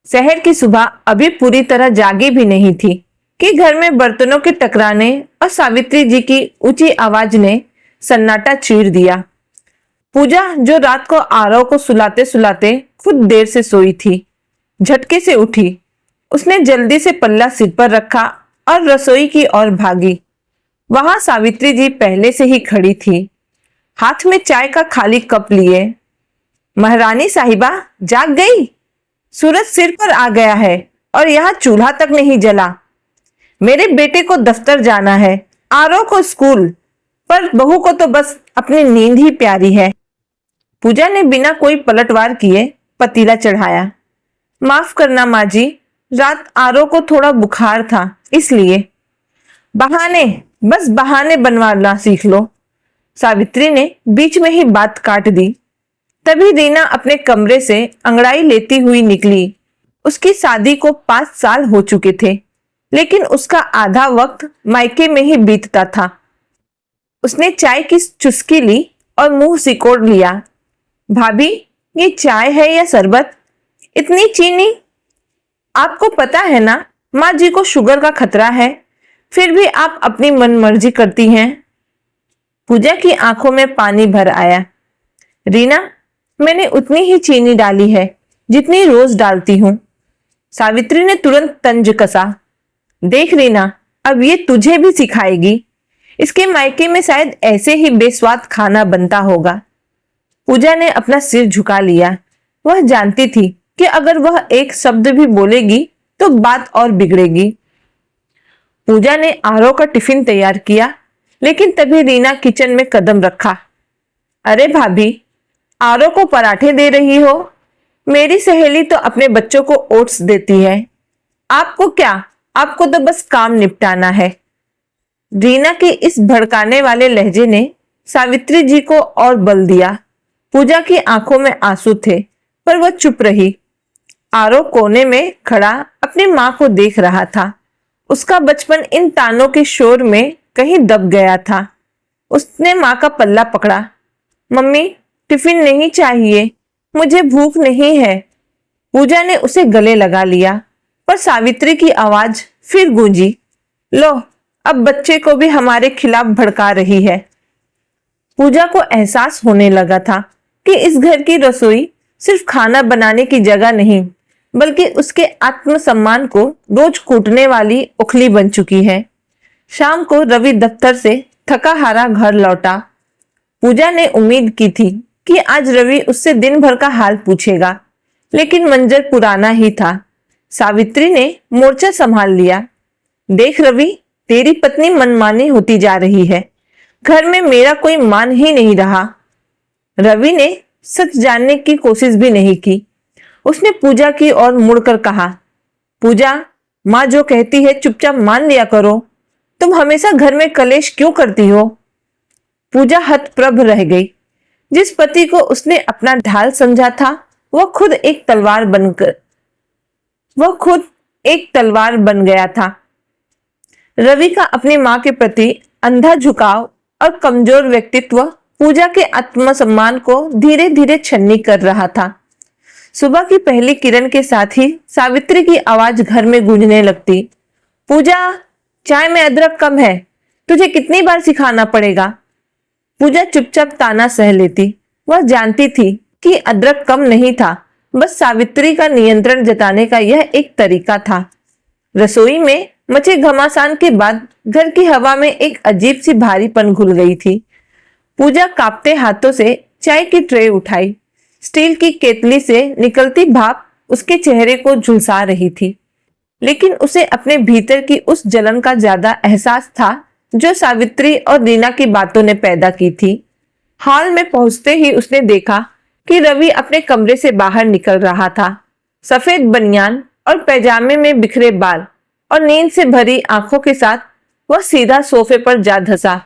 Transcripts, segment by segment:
शहर की सुबह अभी पूरी तरह जागी भी नहीं थी कि घर में बर्तनों के टकराने और सावित्री जी की ऊंची आवाज ने सन्नाटा चीर दिया। पूजा, जो रात को आरव को सुलाते सुलाते खुद देर से सोई थी, झटके से उठी। उसने जल्दी से पल्ला सिर पर रखा और रसोई की ओर भागी। वहां सावित्री जी पहले से ही खड़ी थी, हाथ में चाय का खाली कप लिए। महारानी साहिबा जाग गई? सूरज सिर पर आ गया है और यहाँ चूल्हा तक नहीं जला। मेरे बेटे को दफ्तर जाना है, आरव को स्कूल, पर बहू को तो बस अपनी नींद ही प्यारी है। पूजा ने बिना कोई पलटवार किए पतीला चढ़ाया। माफ करना माँ जी, रात आरव को थोड़ा बुखार था, इसलिए। बहाने, बस बहाने बनवाना सीख लो। सावित्री ने बीच में ही बात काट दी। तभी रीना अपने कमरे से अंगड़ाई लेती हुई निकली। उसकी शादी को 5 साल हो चुके थे, लेकिन उसका आधा वक्त मायके में ही बीतता था। उसने चाय की चुस्की ली और मुंह सिकोड़ लिया। भाभी, ये चाय है या शरबत? इतनी चीनी? आपको पता है ना, माँ जी को शुगर का खतरा है, फिर भी आप अपनी मनमर्जी करती हैं। पूजा की आंखों में पानी भर आया। रीना, मैंने उतनी ही चीनी डाली है जितनी रोज डालती हूं। सावित्री ने तुरंत तंज कसा। देख रीना, अब ये तुझे भी सिखाएगी। इसके मायके में शायद ऐसे ही बेस्वाद खाना बनता होगा। पूजा ने अपना सिर झुका लिया। वह जानती थी कि अगर वह एक शब्द भी बोलेगी तो बात और बिगड़ेगी। पूजा ने आरव का टिफिन तैयार किया, लेकिन तभी रीना किचन में कदम रखा। अरे भाभी, आरव को पराठे दे रही हो? मेरी सहेली तो अपने बच्चों को ओट्स देती है। आपको क्या, आपको तो बस काम निपटाना है। रीना के इस भड़काने वाले लहजे ने सावित्री जी को और बल दिया। पूजा की आंखों में आंसू थे, पर वह चुप रही। आरव कोने में खड़ा अपनी मां को देख रहा था। उसका बचपन इन तानों के शोर में कहीं दब गया था। उसने मां का पल्ला पकड़ा। मम्मी, टिफिन नहीं चाहिए, मुझे भूख नहीं है। पूजा ने उसे गले लगा लिया, पर सावित्री की आवाज फिर गूंजी। लो, अब बच्चे को भी हमारे खिलाफ भड़का रही है। पूजा को एहसास होने लगा था कि इस घर की रसोई सिर्फ खाना बनाने की जगह नहीं, बल्कि उसके आत्मसम्मान को रोज कूटने वाली उखली बन चुकी है। शाम को रवि दफ्तर से थका हारा घर लौटा। पूजा ने उम्मीद की थी कि आज रवि उससे दिन भर का हाल पूछेगा, लेकिन मंजर पुराना ही था। सावित्री ने मोर्चा संभाल लिया। देख रवि, तेरी पत्नी मनमानी होती जा रही है। घर में मेरा कोई मान ही नहीं रहा। रवि ने सच जानने की कोशिश भी नहीं की। उसने पूजा की ओर मुड़कर कहा, पूजा, माँ जो कहती है चुपचाप मान लिया करो। तुम हमेशा घर में कलेश क्यों करती हो? पूजा हतप्रभ रह गई। जिस पति को उसने अपना ढाल समझा था, वह खुद एक तलवार बन गया था। रवि का अपनी मां के प्रति अंधा झुकाव और कमजोर व्यक्तित्व पूजा के आत्मसम्मान को धीरे धीरे छन्नी कर रहा था। सुबह की पहली किरण के साथ ही सावित्री की आवाज घर में गूंजने लगती। पूजा, चाय में अदरक कम है, तुझे कितनी बार सिखाना पड़ेगा? पूजा चुपचाप ताना सह लेती। वह जानती थी कि अदरक कम नहीं था, बस सावित्री का नियंत्रण जताने का यह एक तरीका था। रसोई में मचे घमासान के बाद घर की हवा में एक अजीब सी भारीपन घुल गई थी। पूजा कांपते हाथों से चाय की ट्रे उठाई। स्टील की केतली से निकलती भाप उसके चेहरे को झुलसा रही थी, लेकिन उसे अपने भीतर की उस जलन का ज्यादा एहसास था जो सावित्री और रीना की बातों ने पैदा की थी। हॉल में पहुंचते ही उसने देखा कि रवि अपने कमरे से बाहर निकल रहा था। सफेद बनियान और पैजामे में बिखरे बाल और नींद से भरी आंखों के साथ वह सीधा सोफे पर जा धंसा।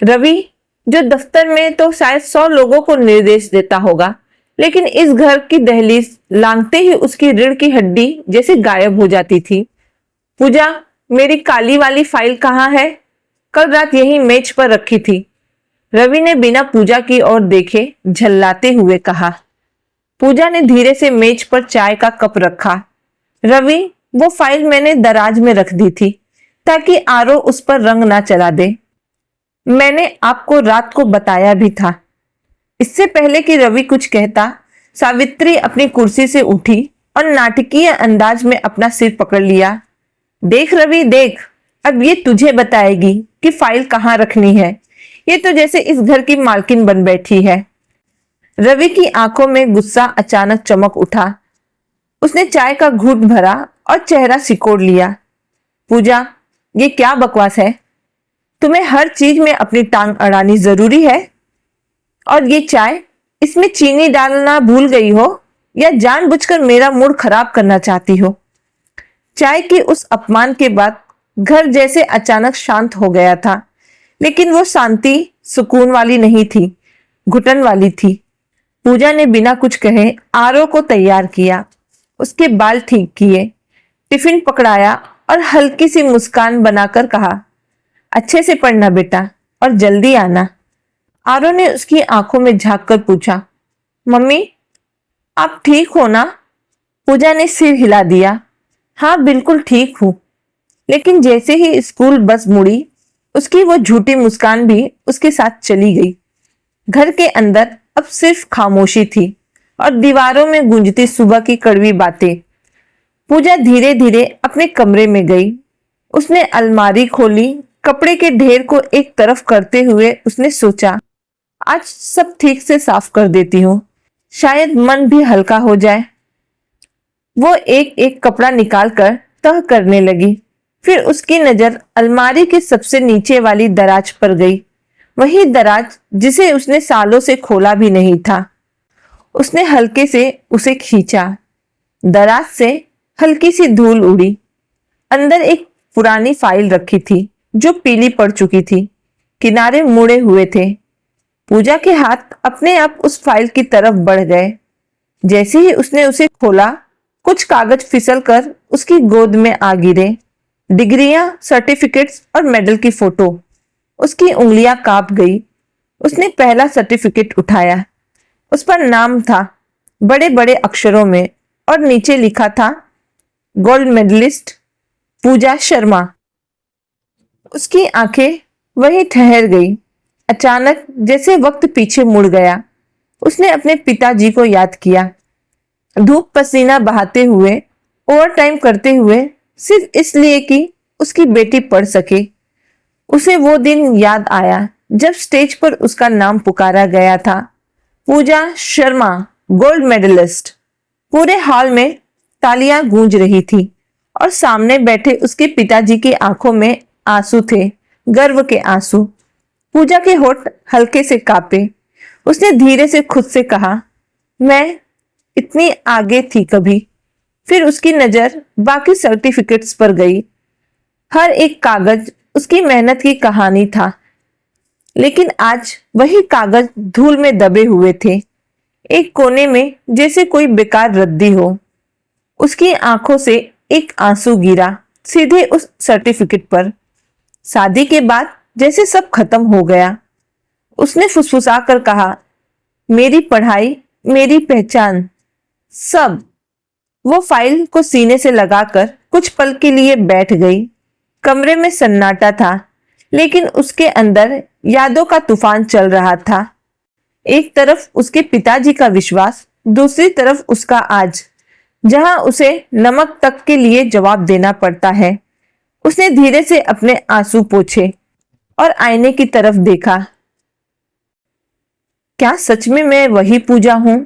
रवि, जो दफ्तर में तो शायद 100 लोगों को निर्देश देता होगा, लेकिन इस घर की दहलीज लांघते ही उसकी रीढ़ की हड्डी जैसे गायब हो जाती थी। पूजा, मेरी काली वाली फाइल कहाँ है? कल रात यही मेज पर रखी थी। रवि ने बिना पूजा की ओर देखे झल्लाते हुए कहा। पूजा ने धीरे से मेज पर चाय का कप रखा। रवि, वो फाइल मैंने दराज में रख दी थी ताकि आरो उस पर रंग ना चला दे। मैंने आपको रात को बताया भी था। इससे पहले कि रवि कुछ कहता, सावित्री अपनी कुर्सी से उठी और नाटकीय अंदाज में अपना सिर पकड़ लिया। देख रवि देख, अब ये तुझे बताएगी कि फाइल कहाँ रखनी है। ये तो जैसे इस घर की मालकिन बन बैठी है। रवि की आंखों में गुस्सा अचानक चमक उठा। उसने चाय का घूंट भरा और चेहरा सिकोड़ लिया। पूजा, ये क्या बकवास है? तुम्हें हर चीज में अपनी टांग अड़ानी जरूरी है? और ये चाय, इसमें चीनी डालना भूल गई हो या जानबूझकर मेरा मूड खराब करना चाहती हो? चाय के उस अपमान के बाद घर जैसे अचानक शांत हो गया था, लेकिन वो शांति सुकून वाली नहीं थी, घुटन वाली थी। पूजा ने बिना कुछ कहे आरो को तैयार किया, उसके बाल ठीक किए, टिफिन पकड़ाया और हल्की सी मुस्कान बनाकर कहा, अच्छे से पढ़ना बेटा और जल्दी आना। आरो ने उसकी आंखों में झांककर पूछा, मम्मी आप ठीक हो ना? पूजा ने सिर हिला दिया। हाँ बिल्कुल ठीक हूं। लेकिन जैसे ही स्कूल बस मुड़ी, उसकी वो झूठी मुस्कान भी उसके साथ चली गई। घर के अंदर अब सिर्फ खामोशी थी और दीवारों में गूंजती सुबह की कड़वी बातें। पूजा धीरे धीरे अपने कमरे में गई। उसने अलमारी खोली। कपड़े के ढेर को एक तरफ करते हुए उसने सोचा, आज सब ठीक से साफ कर देती हूँ, शायद मन भी हल्का हो जाए। वो एक एक कपड़ा निकालकर तह करने लगी। फिर उसकी नजर अलमारी के सबसे नीचे वाली दराज पर गई, वही दराज जिसे उसने सालों से खोला भी नहीं था। उसने हल्के से उसे खींचा। दराज से हल्की सी धूल उड़ी। अंदर एक पुरानी फाइल रखी थी जो पीली पड़ चुकी थी, किनारे मुड़े हुए थे। पूजा के हाथ अपने आप उस फाइल की तरफ बढ़ गए। जैसे ही उसने उसे खोला, कुछ कागज फिसलकर उसकी गोद में आ गिरे। डिग्रियां, सर्टिफिकेट्स और मेडल की फोटो। उसकी उंगलियां कांप गई। उसने पहला सर्टिफिकेट उठाया। उस पर नाम था बड़े बड़े अक्षरों में और नीचे लिखा था, गोल्ड मेडलिस्ट पूजा शर्मा। उसकी आंखें वहीं ठहर गई। अचानक जैसे वक्त पीछे मुड़ गया। उसने अपने पिताजी को याद किया, धूप पसीना बहाते हुए, ओवर टाइम करते हुए, सिर्फ इसलिए कि उसकी बेटी पढ़ सके। उसे वो दिन याद आया जब स्टेज पर उसका नाम पुकारा गया था, पूजा शर्मा गोल्ड मेडलिस्ट। पूरे हॉल में तालियां गूंज रही थी और सामने बैठे उसके पिताजी की आंखों में आंसू थे, गर्व के आंसू। पूजा के होठ हल्के से कांपे। उसने धीरे से खुद से कहा, मैं इतनी आगे थी कभी। फिर उसकी नजर बाकी सर्टिफिकेट्स पर गई। हर एक कागज उसकी मेहनत की कहानी था, लेकिन आज वही कागज धूल में दबे हुए थे। एक कोने में जैसे कोई बेकार रद्दी हो। उसकी आंखों से एक आंसू गिरा सीधे उस सर्टिफिकेट पर। शादी के बाद जैसे सब खत्म हो गया। उसने फुसफुसा कर कहा, मेरी पढ़ाई, मेरी पहचान, सब। वो फाइल को सीने से लगाकर कुछ पल के लिए बैठ गई। कमरे में सन्नाटा था, लेकिन उसके अंदर यादों का तूफान चल रहा था। एक तरफ उसके पिताजी का विश्वास, दूसरी तरफ उसका आज, जहां उसे नमक तक के लिए जवाब देना पड़ता है। उसने धीरे से अपने आंसू पोंछे और आईने की तरफ देखा। क्या सच में मैं वही पूजा हूं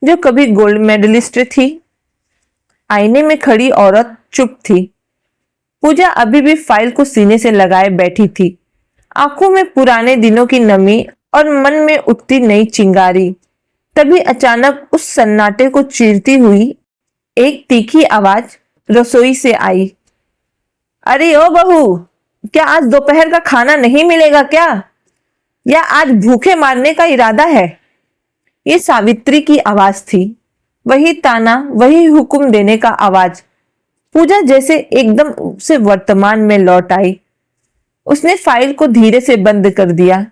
जो कभी गोल्ड मेडलिस्ट थी? आईने में खड़ी औरत चुप थी। पूजा अभी भी फाइल को सीने से लगाए बैठी थी, आंखों में पुराने दिनों की नमी और मन में उठती नई चिंगारी। तभी अचानक उस सन्नाटे को चीरती हुई एक तीखी आवाज रसोई से आई। अरे ओ बहू, क्या आज दोपहर का खाना नहीं मिलेगा क्या? या आज भूखे मारने का इरादा है? ये सावित्री की आवाज थी। वही ताना, वही हुक्म देने का आवाज। पूजा जैसे एकदम से वर्तमान में लौट आई। उसने फाइल को धीरे से बंद कर दिया।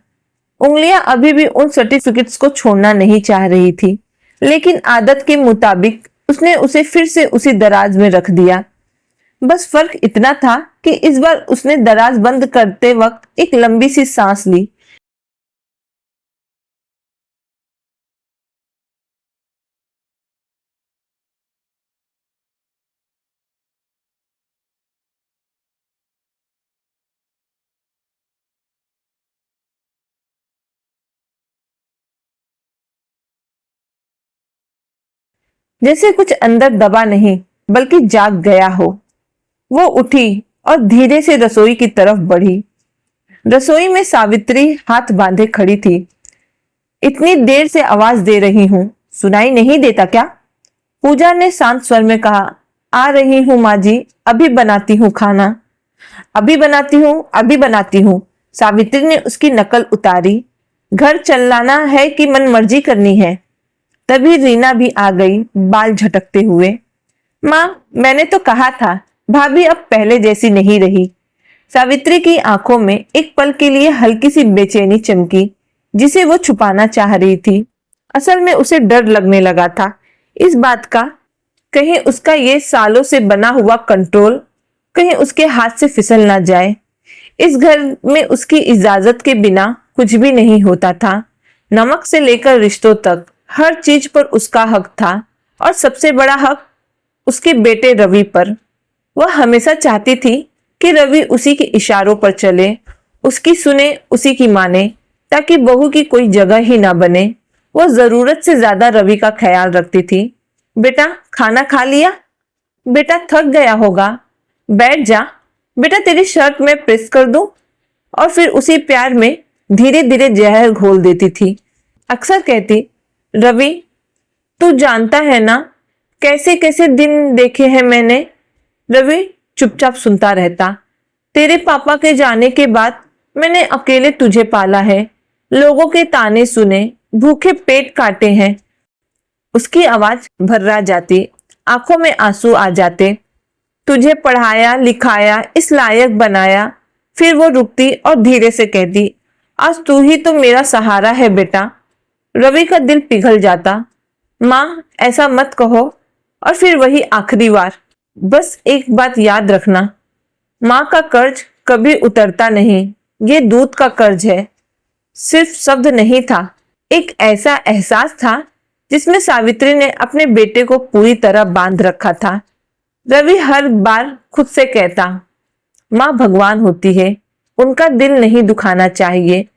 उंगलियां अभी भी उन सर्टिफिकेट्स को छोड़ना नहीं चाह रही थी, लेकिन आदत के मुताबिक उसने उसे फिर से उसी दराज में रख दिया। बस फर्क इतना था कि इस बार उसने दराज बंद करते वक्त एक लंबी सी सांस ली। जैसे कुछ अंदर दबा नहीं बल्कि जाग गया हो। वो उठी और धीरे से रसोई की तरफ बढ़ी। रसोई में सावित्री हाथ बांधे खड़ी थी। इतनी देर से आवाज दे रही हूं, सुनाई नहीं देता क्या? पूजा ने शांत स्वर में कहा। आ रही हूं माँ जी, अभी बनाती हूँ खाना। अभी बनाती हूँ, अभी बनाती हूँ। सावित्री ने उसकी नकल उतारी। घर चलाना है कि मन मर्जी करनी है? तभी रीना भी आ गई, बाल झटकते हुए। माँ, मैंने तो कहा था भाभी अब पहले जैसी नहीं रही। सावित्री की आंखों में एक पल के लिए हल्की सी बेचैनी चमकी, जिसे वो छुपाना चाह रही थी। असल में उसे डर लगने लगा था इस बात का, कहीं उसका ये सालों से बना हुआ कंट्रोल कहीं उसके हाथ से फिसल ना जाए। इस घर में उसकी इजाजत के बिना कुछ भी नहीं होता था। नमक से लेकर रिश्तों तक हर चीज पर उसका हक था, और सबसे बड़ा हक उसके बेटे रवि पर। वह हमेशा चाहती थी कि रवि उसी के इशारों पर चले, उसकी सुने, उसी की माने, ताकि बहू की कोई जगह ही ना बने। वो जरूरत से ज्यादा रवि का ख्याल रखती थी। बेटा, खाना खा लिया? बेटा थक गया होगा, बैठ जा। बेटा तेरी शर्ट में प्रेस कर दूं? और फिर उसी प्यार में धीरे धीरे जहर घोल देती थी। अक्सर कहती, रवि तू जानता है ना कैसे कैसे दिन देखे हैं मैंने। रवि चुपचाप सुनता रहता। तेरे पापा के जाने के बाद मैंने अकेले तुझे पाला है, लोगों के ताने सुने, भूखे पेट काटे हैं। उसकी आवाज भर्रा जाती, आंखों में आंसू आ जाते। तुझे पढ़ाया लिखाया, इस लायक बनाया। फिर वो रुकती और धीरे से कहती, आज तू ही तो मेरा सहारा है बेटा। रवि का दिल पिघल जाता। माँ, ऐसा मत कहो। और फिर वही आखिरी बार, बस एक बात याद रखना, माँ का कर्ज कभी उतरता नहीं। ये दूध का कर्ज है। सिर्फ शब्द नहीं था, एक ऐसा एहसास था जिसमें सावित्री ने अपने बेटे को पूरी तरह बांध रखा था। रवि हर बार खुद से कहता, माँ भगवान होती है, उनका दिल नहीं दुखाना चाहिए।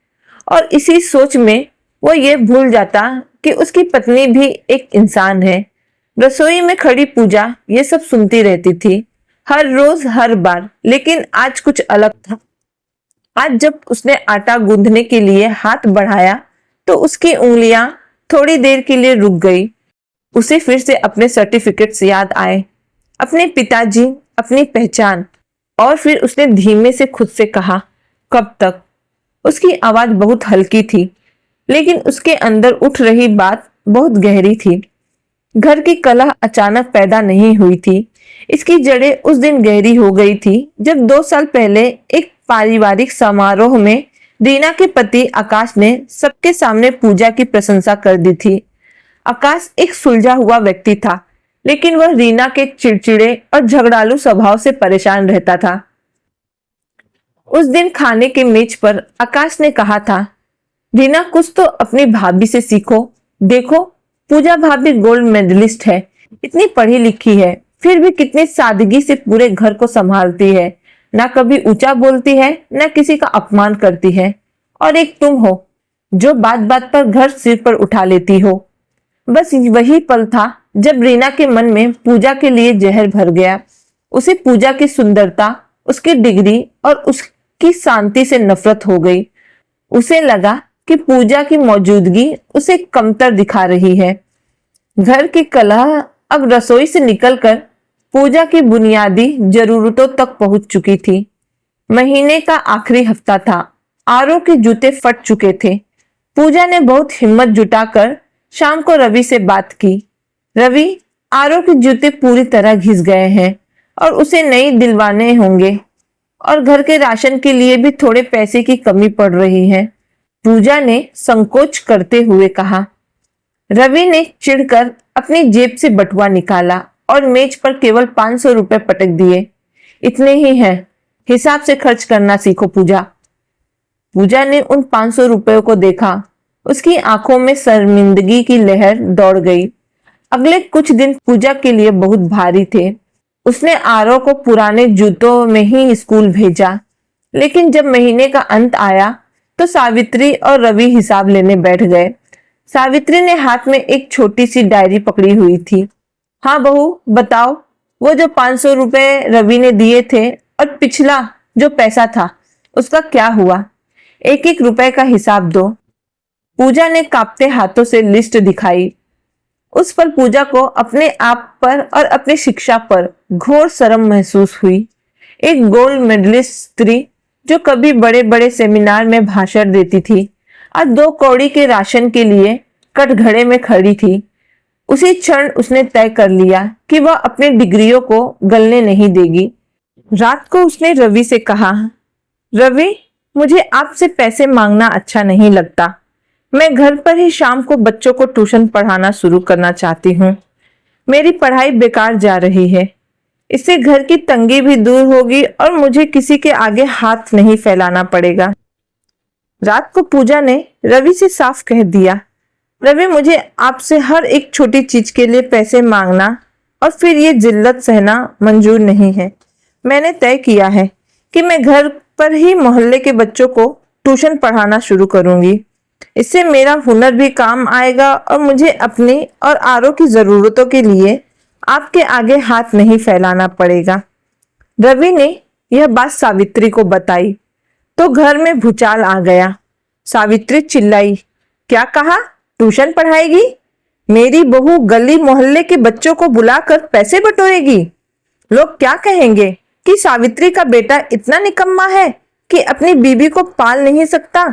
और इसी सोच में वो ये भूल जाता कि उसकी पत्नी भी एक इंसान है। रसोई में खड़ी पूजा ये सब सुनती रहती थी, हर रोज हर बार। लेकिन आज कुछ अलग था। आज जब उसने आटा गूंथने के लिए हाथ बढ़ाया तो उसकी उंगलियां थोड़ी देर के लिए रुक गई। उसे फिर से अपने सर्टिफिकेट्स याद आए, अपने पिताजी, अपनी पहचान। और फिर उसने धीमे से खुद से कहा, कब तक? उसकी आवाज बहुत हल्की थी, लेकिन उसके अंदर उठ रही बात बहुत गहरी थी। घर की कलह अचानक पैदा नहीं हुई थी। इसकी जड़ें उस दिन गहरी हो गई थी जब 2 साल पहले एक पारिवारिक समारोह में रीना के पति आकाश ने सबके सामने पूजा की प्रशंसा कर दी थी। आकाश एक सुलझा हुआ व्यक्ति था, लेकिन वह रीना के चिड़चिड़े और झगड़ालू स्वभाव से परेशान रहता था। उस दिन खाने के मेज पर आकाश ने कहा था, रीना कुछ तो अपनी भाभी से सीखो। देखो, पूजा भाभी गोल्ड मेडलिस्ट है, इतनी पढ़ी लिखी है, फिर भी कितनी सादगी से पूरे घर को संभालती है। ना कभी ऊंचा बोलती है, ना किसी का अपमान करती है। और एक तुम हो जो बात बात पर घर सिर पर उठा लेती हो। बस वही पल था जब रीना के मन में पूजा के लिए जहर भर गया। उसे पूजा की सुंदरता, उसकी डिग्री और उसकी शांति से नफरत हो गई। उसे लगा कि पूजा की मौजूदगी उसे कमतर दिखा रही है। घर की कलह अब रसोई से निकलकर पूजा की बुनियादी जरूरतों तक पहुंच चुकी थी। महीने का आखिरी हफ्ता था। आरव के जूते फट चुके थे। पूजा ने बहुत हिम्मत जुटाकर शाम को रवि से बात की। रवि, आरव के जूते पूरी तरह घिस गए हैं और उसे नई दिलवाने होंगे, और घर के राशन के लिए भी थोड़े पैसे की कमी पड़ रही है। पूजा ने संकोच करते हुए कहा। रवि ने चिढ़कर अपनी जेब से बटुआ निकाला और मेज पर केवल 500 रुपए पटक दिए। इतने ही हैं, हिसाब से खर्च करना सीखो पूजा। पूजा ने उन 500 रुपयों को देखा। उसकी आंखों में शर्मिंदगी की लहर दौड़ गई। अगले कुछ दिन पूजा के लिए बहुत भारी थे। उसने आरव को पुराने जूतों में ही स्कूल भेजा, लेकिन जब महीने का अंत आया तो सावित्री और रवि हिसाब लेने बैठ गए। सावित्री ने हाथ में एक छोटी सी डायरी पकड़ी हुई थी। हाँ बहू, बताओ, वो जो 500 रुपए रवि ने दिए थे और पिछला जो पैसा था उसका क्या हुआ? एक एक रुपए का हिसाब दो। पूजा ने कांपते हाथों से लिस्ट दिखाई। उस पर पूजा को अपने आप पर और अपनी शिक्षा पर घोर शर्म महसूस हुई। एक गोल्ड मेडलिस्ट स्त्री जो कभी बड़े बड़े सेमिनार में भाषण देती थी और 2 कौड़ी के राशन के लिए कटघरे में खड़ी थी। उसी क्षण उसने तय कर लिया कि वह अपनी डिग्रियों को गलने नहीं देगी। रात को उसने रवि से कहा, रवि, मुझे आपसे पैसे मांगना अच्छा नहीं लगता। मैं घर पर ही शाम को बच्चों को ट्यूशन पढ़ाना शुरू करना चाहती हूँ। मेरी पढ़ाई बेकार जा रही है। इससे घर की तंगी भी दूर होगी और मुझे किसी के आगे हाथ नहीं फैलाना पड़ेगा। रात को पूजा ने रवि से साफ कह दिया, रवि, मुझे आपसे हर एक छोटी चीज के लिए पैसे मांगना और फिर ये जिल्लत सहना मंजूर नहीं है। मैंने तय किया है कि मैं घर पर ही मोहल्ले के बच्चों को ट्यूशन पढ़ाना शुरू करूंगी। इससे मेरा हुनर भी काम आएगा और मुझे अपनी और आरव की जरूरतों के लिए आपके आगे हाथ नहीं फैलाना पड़ेगा। रवि ने यह बात सावित्री को बताई तो घर में भूचाल आ गया। सावित्री चिल्लाई, क्या कहा? ट्यूशन पढ़ाएगी? मेरी बहू गली मोहल्ले के बच्चों को बुलाकर पैसे बटोरेगी? लोग क्या कहेंगे कि सावित्री का बेटा इतना निकम्मा है कि अपनी बीबी को पाल नहीं सकता।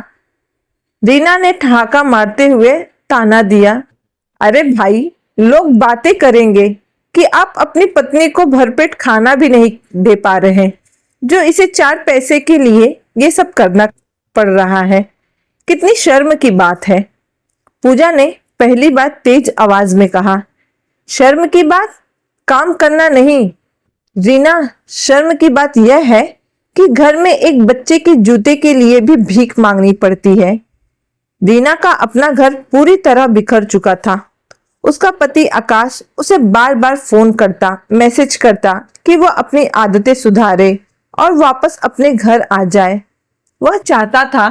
रीना ने ठहाका मारते हुए ताना दिया, अरे भाई, लोग बातें करेंगे कि आप अपनी पत्नी को भरपेट खाना भी नहीं दे पा रहे हैं, जो इसे 4 पैसे के लिए ये सब करना पड़ रहा है। कितनी शर्म की बात है। पूजा ने पहली बार तेज आवाज में कहा, शर्म की बात? काम करना नहीं रीना, शर्म की बात यह है कि घर में एक बच्चे के जूते के लिए भी भीख मांगनी पड़ती है। रीना का अपना घर पूरी तरह बिखर चुका था। उसका पति आकाश उसे बार बार फोन करता, मैसेज करता कि वह अपनी आदतें सुधारे और वापस अपने घर आ जाए। वह चाहता था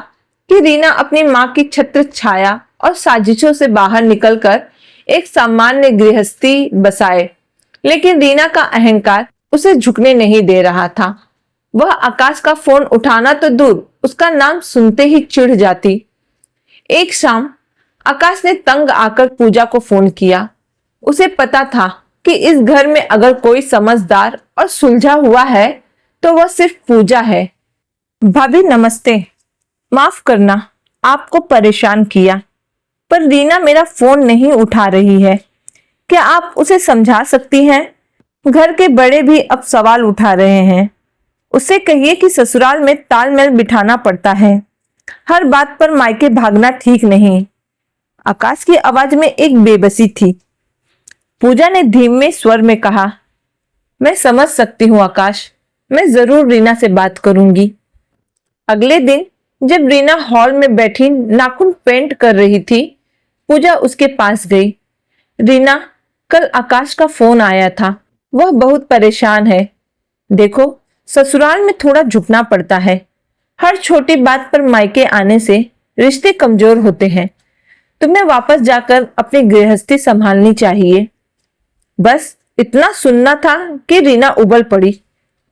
कि रीना अपनी माँ की छत्र छाया और साजिशों से बाहर निकलकर एक सामान्य गृहस्थी बसाए, लेकिन रीना का अहंकार उसे झुकने नहीं दे रहा था। वह आकाश का फोन उठाना तो दूर, उसका नाम सुनते ही चिढ़ जाती। एक शाम आकाश ने तंग आकर पूजा को फोन किया। उसे पता था कि इस घर में अगर कोई समझदार और सुलझा हुआ है तो वह सिर्फ पूजा है। भाभी नमस्ते, माफ करना आपको परेशान किया, पर रीना मेरा फोन नहीं उठा रही है। क्या आप उसे समझा सकती हैं? घर के बड़े भी अब सवाल उठा रहे हैं। उससे कहिए कि ससुराल में तालमेल बिठाना पड़ता है, हर बात पर मायके भागना ठीक नहीं। आकाश की आवाज में एक बेबसी थी। पूजा ने धीमे स्वर में कहा, मैं समझ सकती हूँ आकाश, मैं जरूर रीना से बात करूंगी। अगले दिन जब रीना हॉल में बैठी नाखून पेंट कर रही थी, पूजा उसके पास गई। रीना, कल आकाश का फोन आया था, वह बहुत परेशान है। देखो, ससुराल में थोड़ा झुकना पड़ता है। हर छोटी बात पर मायके आने से रिश्ते कमजोर होते हैं। तुम्हें वापस जाकर अपनी गृहस्थी संभालनी चाहिए। बस इतना सुनना था कि रीना उबल पड़ी।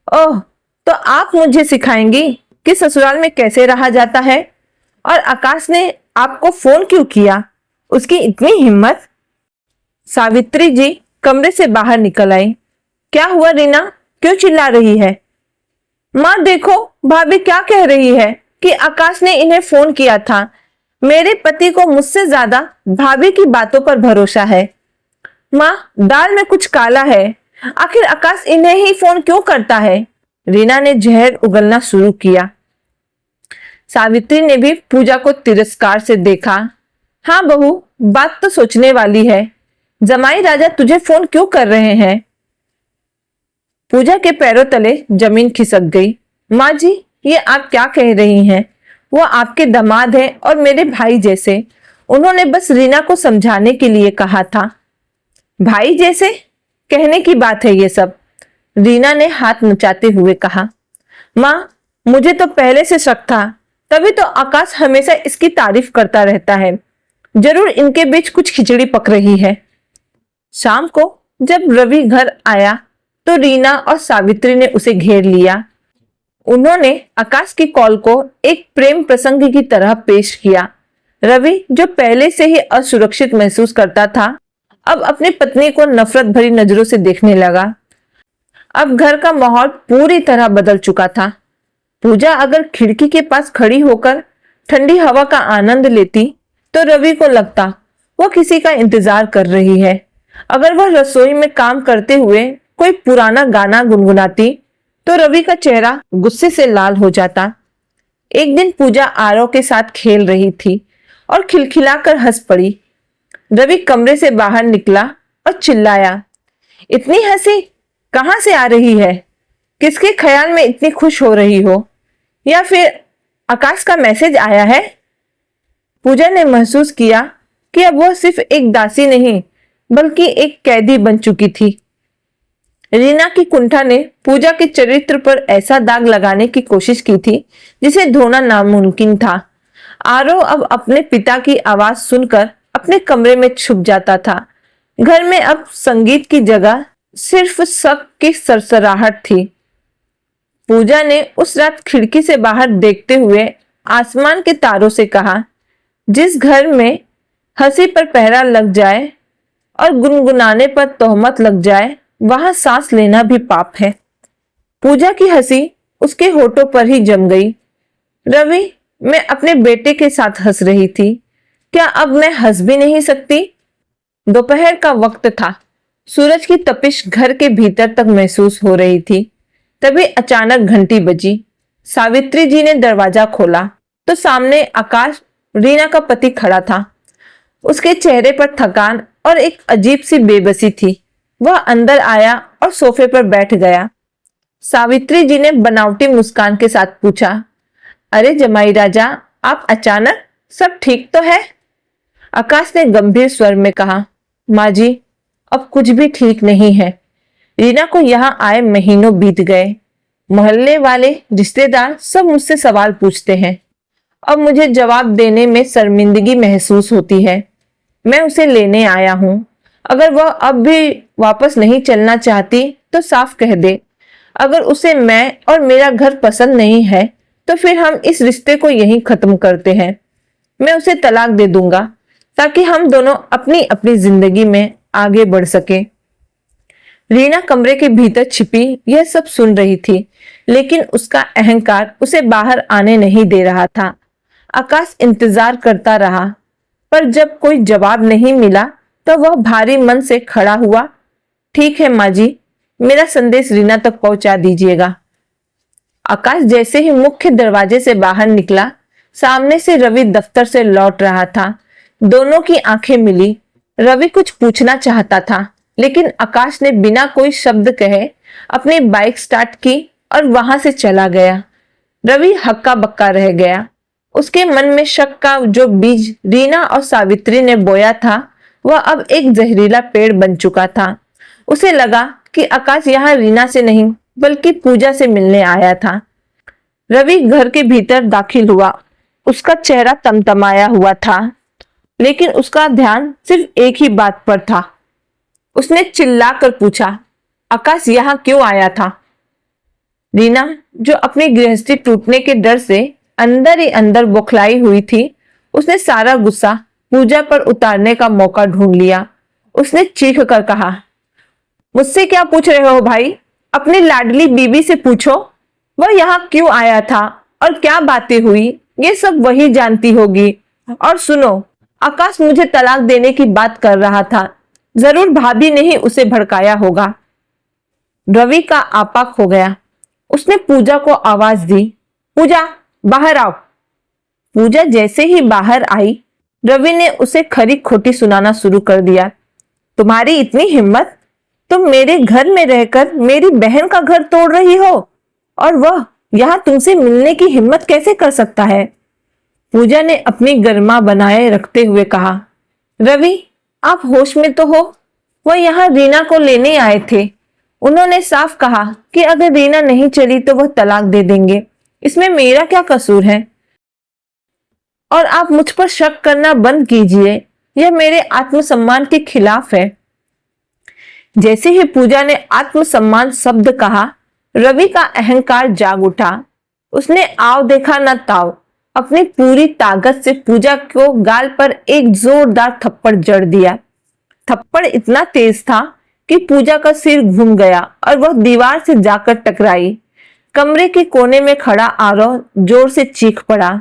ओह, तो आप मुझे सिखाएंगी कि ससुराल में कैसे रहा जाता है? और आकाश ने आपको फोन क्यों किया? उसकी इतनी हिम्मत? सावित्री जी कमरे से बाहर निकल आई। क्या हुआ रीना, क्यों चिल्ला रही है? माँ देखो, भाभी क्या कह रही है कि आकाश ने इन्हें फोन किया था। मेरे पति को मुझसे ज्यादा भाभी की बातों पर भरोसा है। माँ, दाल में कुछ काला है। आखिर आकाश इन्हें ही फोन क्यों करता है? रीना ने जहर उगलना शुरू किया। सावित्री ने भी पूजा को तिरस्कार से देखा। हाँ बहू, बात तो सोचने वाली है। जमाई राजा तुझे फोन क्यों कर रहे हैं? पूजा के पैरों तले जमीन खिसक गई। माँ जी, ये आप क्या कह रही हैं? वो आपके दामाद हैं और मेरे भाई जैसे। उन्होंने बस रीना को समझाने के लिए कहा था। भाई जैसे कहने की बात है ये सब, रीना ने हाथ नचाते हुए कहा। माँ, मुझे तो पहले से शक था, तभी तो आकाश हमेशा इसकी तारीफ करता रहता है। जरूर इनके बीच कुछ खिचड़ी पक रही है। शाम को जब रवि घर आया तो रीना और सावित्री ने उसे घेर लिया। उन्होंने आकाश की कॉल को एक प्रेम प्रसंग की तरह पेश किया। रवि, जो पहले से ही असुरक्षित महसूस करता था, अब अपनी पत्नी को नफरत भरी नजरों से देखने लगा। अब घर का माहौल पूरी तरह बदल चुका था। पूजा अगर खिड़की के पास खड़ी होकर ठंडी हवा का आनंद लेती तो रवि को लगता वो किसी का इंतजार कर रही है। अगर वह रसोई में काम करते हुए कोई पुराना गाना गुनगुनाती तो रवि का चेहरा गुस्से से लाल हो जाता। एक दिन पूजा आरव के साथ खेल रही थी और खिलखिलाकर हंस पड़ी। रवि कमरे से बाहर निकला और चिल्लाया, इतनी हंसी कहां से आ रही है? किसके ख्याल में इतनी खुश हो रही हो? या फिर आकाश का मैसेज आया है? पूजा ने महसूस किया कि अब वह सिर्फ एक दासी नहीं बल्कि एक कैदी बन चुकी थी। रीना की कुंठा ने पूजा के चरित्र पर ऐसा दाग लगाने की कोशिश की थी जिसे धोना नामुमकिन था। आरव अब अपने पिता की आवाज सुनकर अपने कमरे में छुप जाता था। घर में अब संगीत की जगह सिर्फ शक की सरसराहट थी। पूजा ने उस रात खिड़की से बाहर देखते हुए आसमान के तारों से कहा, जिस घर में हंसी पर पहरा लग जाए और गुनगुनाने पर तोहमत लग जाए, वहां सांस लेना भी पाप है। पूजा की हंसी उसके होठों पर ही जम गई। रवि, मैं अपने बेटे के साथ हंस रही थी, क्या अब मैं हंस भी नहीं सकती? दोपहर का वक्त था। सूरज की तपिश घर के भीतर तक महसूस हो रही थी। तभी अचानक घंटी बजी। सावित्री जी ने दरवाजा खोला तो सामने आकाश, रीना का पति, खड़ा था। उसके चेहरे पर थकान और एक अजीब सी बेबसी थी। वह अंदर आया और सोफे पर बैठ गया। सावित्री जी ने बनावटी मुस्कान के साथ पूछा, अरे जमाई राजा, आप अचानक, सब ठीक तो है? आकाश ने गंभीर स्वर में कहा, माँ जी, अब कुछ भी ठीक नहीं है। रीना को यहाँ आए महीनों बीत गए। मोहल्ले वाले, रिश्तेदार सब मुझसे सवाल पूछते हैं। अब मुझे जवाब देने में शर्मिंदगी महसूस होती है। मैं उसे लेने आया हूँ। अगर वह अब भी वापस नहीं चलना चाहती तो साफ कह दे। अगर उसे मैं और मेरा घर पसंद नहीं है तो फिर हम इस रिश्ते को यहीं खत्म करते हैं। मैं उसे तलाक दे दूंगा ताकि हम दोनों अपनी अपनी जिंदगी में आगे बढ़ सके। रीना कमरे के भीतर छिपी यह सब सुन रही थी, लेकिन उसका अहंकार उसे बाहर आने नहीं दे रहा था। आकाश इंतजार करता रहा, पर जब कोई जवाब नहीं मिला तो वह भारी मन से खड़ा हुआ। ठीक है माँ जी, मेरा संदेश रीना तक पहुंचा दीजिएगा। आकाश जैसे ही मुख्य दरवाजे से बाहर निकला, सामने से रवि दफ्तर से लौट रहा था। दोनों की आंखें मिली। रवि कुछ पूछना चाहता था, लेकिन आकाश ने बिना कोई शब्द कहे अपनी बाइक स्टार्ट की और वहां से चला गया। रवि हक्का बक्का रह गया। उसके मन में शक का जो बीज रीना और सावित्री ने बोया था, वह अब एक जहरीला पेड़ बन चुका था। उसे लगा कि आकाश यहाँ रीना से नहीं बल्कि पूजा से मिलने आया था। रवि घर के भीतर दाखिल हुआ। उसका चेहरा तमतमाया हुआ था, लेकिन उसका ध्यान सिर्फ एक ही बात पर था। उसने चिल्लाकर पूछा, आकाश यहाँ क्यों आया था? रीना, जो अपनी गृहस्थी टूटने के डर से अंदर ही अंदर बौखलाई हुई थी, उसने सारा गुस्सा पूजा पर उतारने का मौका ढूंढ लिया। उसने चीख कर कहा, मुझसे क्या पूछ रहे हो भाई? अपनी लाडली बीबी से पूछो, वह यहाँ क्यों आया था और क्या बातें हुई, ये सब वही जानती होगी। और सुनो, आकाश मुझे तलाक देने की बात कर रहा था। जरूर भाभी ने ही उसे भड़काया होगा। रवि का आपा खो गया। उसने पूजा को आवाज दी, पूजा बाहर आओ। पूजा जैसे ही बाहर आई, रवि ने उसे खरी खोटी सुनाना शुरू कर दिया। तुम्हारी इतनी हिम्मत, तुम मेरे घर में रहकर मेरी बहन का घर तोड़ रही हो, और वह यहां तुमसे मिलने की हिम्मत कैसे कर सकता है? पूजा ने अपनी गरिमा बनाए रखते हुए कहा, रवि आप होश में तो हो? वह यहाँ रीना को लेने आए थे। उन्होंने साफ कहा कि अगर रीना नहीं चली तो वह तलाक दे देंगे। इसमें मेरा क्या कसूर है? और आप मुझ पर शक करना बंद कीजिए, यह मेरे आत्मसम्मान के खिलाफ है। जैसे ही पूजा ने आत्मसम्मान शब्द कहा, रवि का अहंकार जाग उठा। उसने आव देखा न ताव, अपनी पूरी ताकत से पूजा को गाल पर एक जोरदार थप्पड़ जड़ दिया। थप्पड़ इतना तेज था कि पूजा का सिर घूम गया और वह दीवार से जाकर टकराई। कमरे के कोने में खड़ा आरव जोर से चीख पड़ा।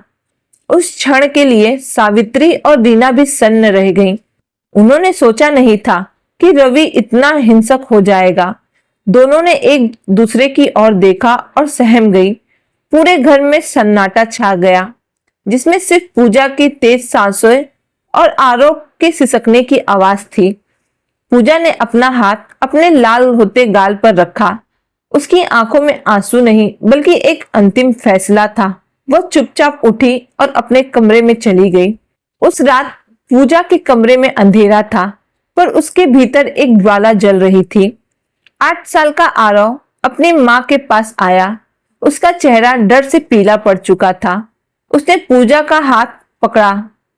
उस क्षण के लिए सावित्री और रीना भी सन्न रह गईं। उन्होंने सोचा नहीं था कि रवि इतना हिंसक हो जाएगा। दोनों ने एक दूसरे की ओर देखा और सहम गई। पूरे घर में सन्नाटा छा गया, जिसमें सिर्फ पूजा की तेज सांसें और आरव के सिसकने की आवाज थी। पूजा ने अपना हाथ अपने लाल होते गाल पर रखा। उसकी आंखों में आंसू नहीं बल्कि एक अंतिम फैसला था। वह चुपचाप उठी और अपने कमरे में चली गई। उस रात पूजा के कमरे में अंधेरा था, पर उसके भीतर एक ज्वाला जल रही थी। 8 साल का आरव अपनी माँ के पास आया। उसका चेहरा डर से पीला पड़ चुका था। उसने पूजा का हाथ पकड़ा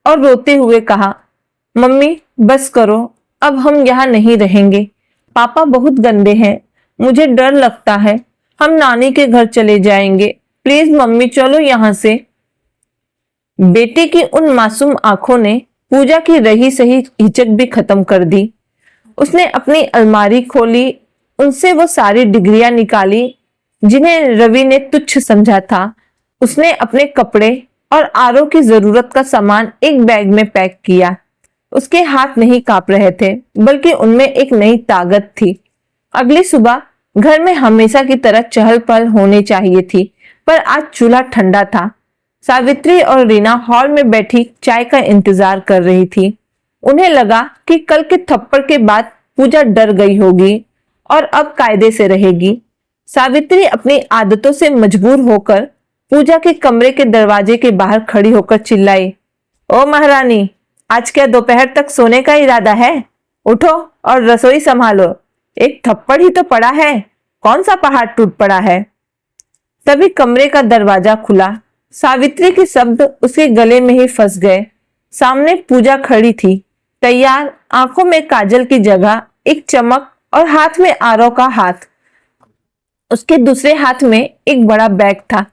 और रोते हुए कहा, मम्मी बस करो, अब हम यहाँ नहीं रहेंगे। पापा बहुत गंदे हैं, मुझे डर लगता है। हम नानी के घर चले जाएंगे। प्लीज मम्मी चलो यहाँ से। बेटे की उन मासूम आंखों ने पूजा की रही सही हिचक भी खत्म कर दी। उसने अपनी अलमारी खोली, उनसे वो सारी डिग्रियां निकाली जिन्हें रवि ने तुच्छ समझा था। उसने अपने कपड़े और आरव की जरूरत का सामान एक बैग में पैक किया। उसके हाथ नहीं कांप रहे थे, बल्कि उनमें एक नई ताकत थी। अगली सुबह घर में हमेशा की तरह चहल पहल होनी चाहिए थी, पर आज चूल्हा ठंडा था। सावित्री और रीना हॉल में बैठी चाय का इंतजार कर रही थी। उन्हें लगा कि कल के थप्पड़ के बाद पूजा डर गई होगी और अब कायदे से रहेगी। सावित्री अपनी आदतों से मजबूर होकर पूजा के कमरे के दरवाजे के बाहर खड़ी होकर चिल्लाई, ओ महारानी, आज क्या दोपहर तक सोने का इरादा है? उठो और रसोई संभालो। एक थप्पड़ ही तो पड़ा है, कौन सा पहाड़ टूट पड़ा है? तभी कमरे का दरवाजा खुला। सावित्री के शब्द उसके गले में ही फंस गए। सामने पूजा खड़ी थी, तैयार, आंखों में काजल की जगह एक चमक और हाथ में आरव का हाथ। उसके दूसरे हाथ में एक बड़ा बैग था।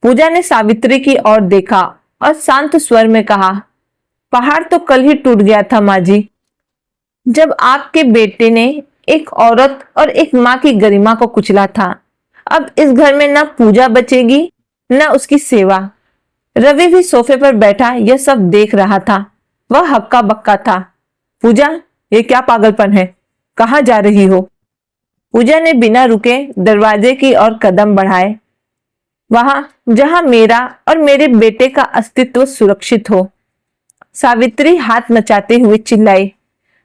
पूजा ने सावित्री की ओर देखा और शांत स्वर में कहा, पहाड़ तो कल ही टूट गया था माँ जी, जब आपके बेटे ने एक औरत और एक माँ की गरिमा को कुचला था। अब इस घर में ना पूजा बचेगी ना उसकी सेवा। रवि भी सोफे पर बैठा यह सब देख रहा था। वह हक्का बक्का था। पूजा, ये क्या पागलपन है? कहाँ जा रही हो? पूजा ने बिना रुके दरवाजे की ओर कदम बढ़ाए, वहां जहां मेरा और मेरे बेटे का अस्तित्व सुरक्षित हो। सावित्री हाथ नचाते हुए चिल्लाई,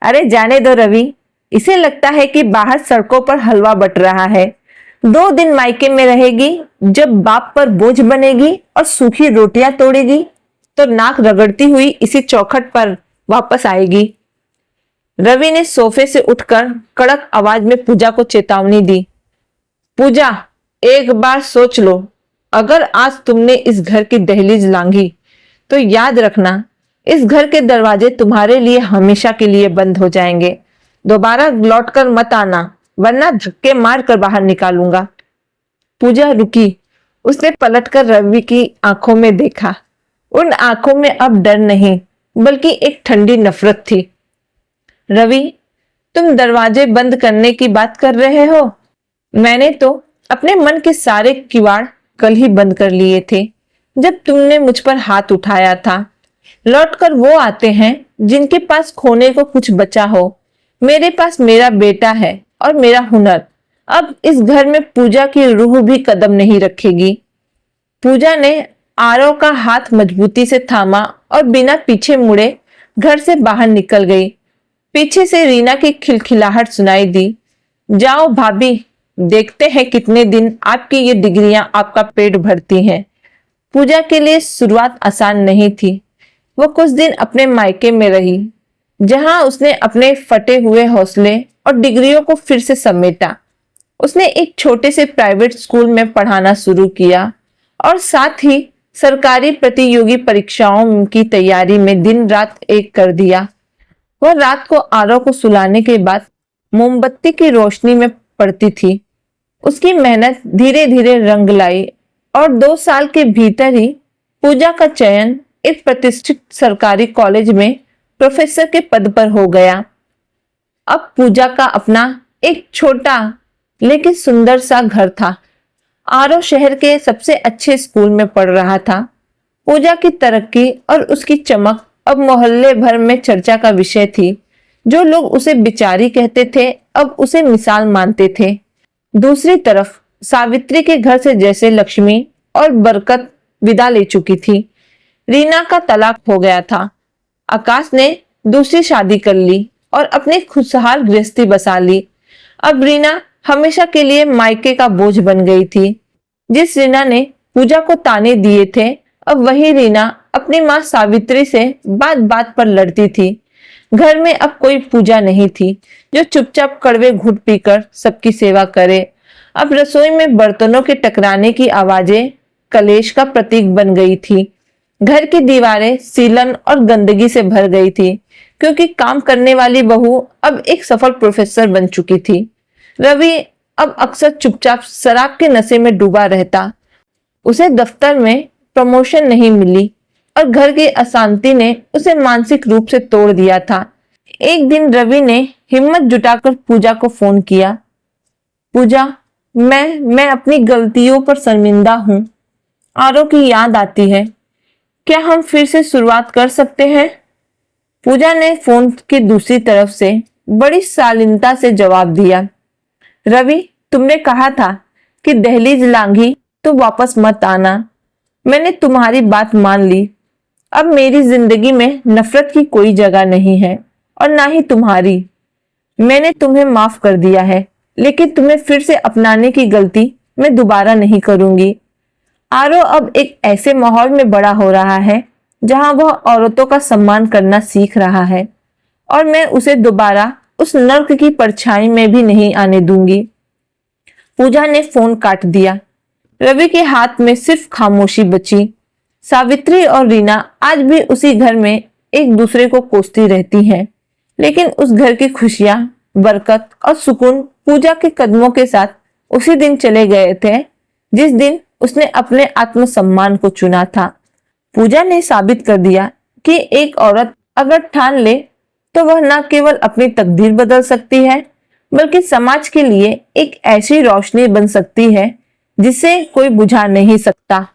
अरे जाने दो रवि, इसे लगता है कि बाहर सड़कों पर हलवा बट रहा है। 2 दिन मायके में रहेगी, जब बाप पर बोझ बनेगी और सूखी रोटियां तोड़ेगी तो नाक रगड़ती हुई इसी चौखट पर वापस आएगी। रवि ने सोफे से उठकर कड़क आवाज में पूजा को चेतावनी दी, पूजा, एक बार सोच लो, अगर आज तुमने इस घर की दहलीज लांघी तो याद रखना, इस घर के दरवाजे तुम्हारे लिए हमेशा के लिए बंद हो जाएंगे। दोबारा लौटकर मत आना, वरना धक्के मार कर बाहर निकालूंगा। पूजा रुकी। उसने पलटकर रवि की आंखों में देखा। उन आंखों में अब डर नहीं बल्कि एक ठंडी नफरत थी। रवि, तुम दरवाजे बंद करने की बात कर रहे हो? मैंने तो अपने मन के सारे किवाड़ कल ही बंद कर लिए थे, जब तुमने मुझ पर हाथ उठाया था। लौटकर वो आते हैं जिनके पास खोने को कुछ बचा हो। मेरे पास मेरा बेटा है और मेरा हुनर। अब इस घर में पूजा की रूह भी कदम नहीं रखेगी। पूजा ने आरव का हाथ मजबूती से थामा और बिना पीछे मुड़े घर से बाहर निकल गई। पीछे से रीना की खिलखिलाहट सुनाई दी। जाओ भाभी, देखते हैं कितने दिन आपकी ये डिग्रियां आपका पेट भरती हैं। पूजा के लिए शुरुआत आसान नहीं थी। वो कुछ दिन अपने मायके में रही, जहां उसने अपने फटे हुए हौसले और डिग्रियों को फिर से समेटा। उसने एक छोटे से प्राइवेट स्कूल में पढ़ाना शुरू किया और साथ ही सरकारी प्रतियोगी परीक्षाओं की तैयारी में दिन रात एक कर दिया। वह रात को आरव को सुलाने के बाद मोमबत्ती की रोशनी में पड़ती थी। उसकी मेहनत धीरे धीरे रंग लाई और 2 साल के भीतर ही पूजा का चयन एक प्रतिष्ठित सरकारी कॉलेज में प्रोफेसर के पद पर हो गया। अब पूजा का अपना एक छोटा लेकिन सुंदर सा घर था। आरव शहर के सबसे अच्छे स्कूल में पढ़ रहा था। पूजा की तरक्की और उसकी चमक अब मोहल्ले भर में चर्चा का विषय थी। जो लोग उसे बिचारी कहते थे, अब उसे मिसाल मानते थे। दूसरी तरफ सावित्री के घर से जैसे लक्ष्मी और बरकत विदा ले चुकी थी। रीना का तलाक हो गया था। आकाश ने दूसरी शादी कर ली और अपनी खुशहाल गृहस्थी बसा ली। अब रीना हमेशा के लिए मायके का बोझ बन गई थी। जिस रीना ने पूजा को ताने दिए थे, अब वही रीना अपनी माँ सावित्री से बात बात पर लड़ती थी। घर में अब कोई पूजा नहीं थी जो चुपचाप कड़वे घुट पीकर सबकी सेवा करे। अब रसोई में बर्तनों के टकराने की आवाजें कलेश का प्रतीक बन गई थी। घर की दीवारें सीलन और गंदगी से भर गई थी, क्योंकि काम करने वाली बहू अब एक सफल प्रोफेसर बन चुकी थी। रवि अब अक्सर चुपचाप शराब के नशे में डूबा रहता। उसे दफ्तर में प्रमोशन नहीं मिली और घर की अशांति ने उसे मानसिक रूप से तोड़ दिया था। एक दिन रवि ने हिम्मत जुटाकर पूजा को फोन किया। पूजा, मैं अपनी गलतियों पर शर्मिंदा हूँ। आरव की याद आती है। क्या हम फिर से शुरुआत कर सकते हैं? पूजा ने फोन की दूसरी तरफ से बड़ी शालीनता से जवाब दिया। रवि, तुमने कहा था कि दहलीज लांघी तो वापस मत आना। मैंने तुम्हारी बात मान ली। अब मेरी जिंदगी में नफरत की कोई जगह नहीं है और ना ही तुम्हारी। मैंने तुम्हें माफ कर दिया है, लेकिन तुम्हें फिर से अपनाने की गलती मैं दोबारा नहीं करूंगी। आरव अब एक ऐसे माहौल में बड़ा हो रहा है जहां वह औरतों का सम्मान करना सीख रहा है, और मैं उसे दोबारा उस नर्क की परछाई में भी नहीं आने दूंगी। पूजा ने फोन काट दिया। रवि के हाथ में सिर्फ खामोशी बची। सावित्री और रीना आज भी उसी घर में एक दूसरे को कोसती रहती हैं, लेकिन उस घर की खुशियां, बरकत और सुकून पूजा के कदमों के साथ उसी दिन चले गए थे जिस दिन उसने अपने आत्मसम्मान को चुना था। पूजा ने साबित कर दिया कि एक औरत अगर ठान ले तो वह न केवल अपनी तकदीर बदल सकती है, बल्कि समाज के लिए एक ऐसी रोशनी बन सकती है जिसे कोई बुझा नहीं सकता।